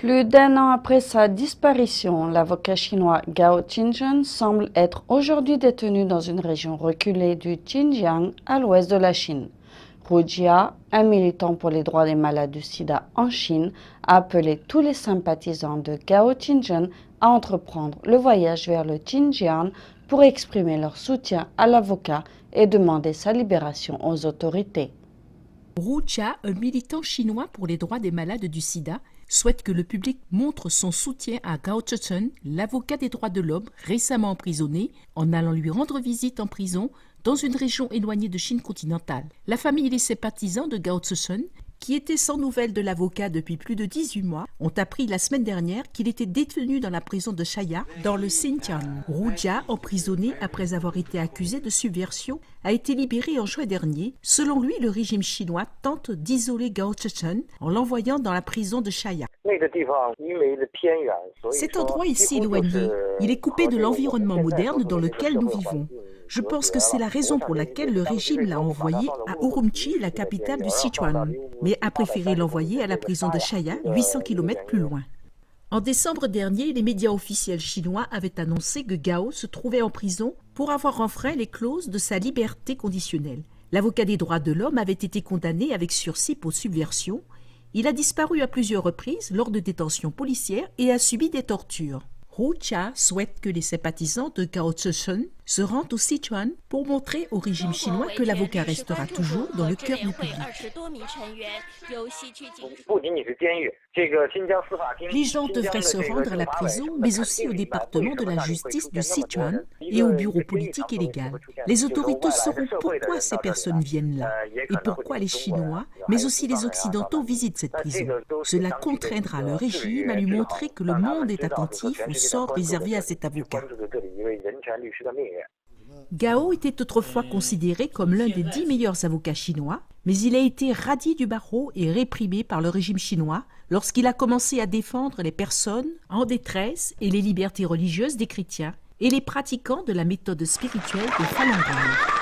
Plus d'un an après sa disparition, l'avocat chinois Gao Qingzhen semble être aujourd'hui détenu dans une région reculée du Xinjiang à l'ouest de la Chine. Hu Jia, un militant pour les droits des malades du sida en Chine, a appelé tous les sympathisants de Gao Qingzhen à entreprendre le voyage vers le Xinjiang pour exprimer leur soutien à l'avocat et demander sa libération aux autorités. Hu Jia, un militant chinois pour les droits des malades du sida, souhaite que le public montre son soutien à Gao Qingzhen, l'avocat des droits de l'homme récemment emprisonné, en allant lui rendre visite en prison dans une région éloignée de Chine continentale. La famille et les sympathisants de Gao Qingzhen, qui étaient sans nouvelles de l'avocat depuis plus de 18 mois, ont appris la semaine dernière qu'il était détenu dans la prison de Shaya, dans le Xinjiang. Hu Jia, emprisonné après avoir été accusé de subversion, a été libéré en juin dernier. Selon lui, le régime chinois tente d'isoler Gao Qingzhen en l'envoyant dans la prison de Shaya. Cet endroit est si éloigné, il est coupé de l'environnement moderne dans lequel nous vivons. Je pense que c'est la raison pour laquelle le régime l'a envoyé à Urumqi, la capitale du Sichuan, mais a préféré l'envoyer à la prison de Shaya, 800 km plus loin. En décembre dernier, les médias officiels chinois avaient annoncé que Gao se trouvait en prison pour avoir enfreint les clauses de sa liberté conditionnelle. L'avocat des droits de l'homme avait été condamné avec sursis pour subversion. Il a disparu à plusieurs reprises lors de détentions policières et a subi des tortures. Hu Jia souhaite que les sympathisants de Gao Qingzhen se rendent au Sichuan pour montrer au régime chinois que l'avocat restera toujours dans le cœur du public. Les gens devraient se rendre à la prison, mais aussi au département de la justice du Sichuan et au bureau politique et légal. Les autorités sauront pourquoi ces personnes viennent là et pourquoi les Chinois, mais aussi les Occidentaux visitent cette prison. Cela contraindra le régime à lui montrer que le monde est attentif au sort réservé à cet avocat. Gao était autrefois considéré comme l'un des 10 meilleurs avocats chinois, mais il a été radié du barreau et réprimé par le régime chinois lorsqu'il a commencé à défendre les personnes en détresse et les libertés religieuses des chrétiens et les pratiquants de la méthode spirituelle des Falun Gong.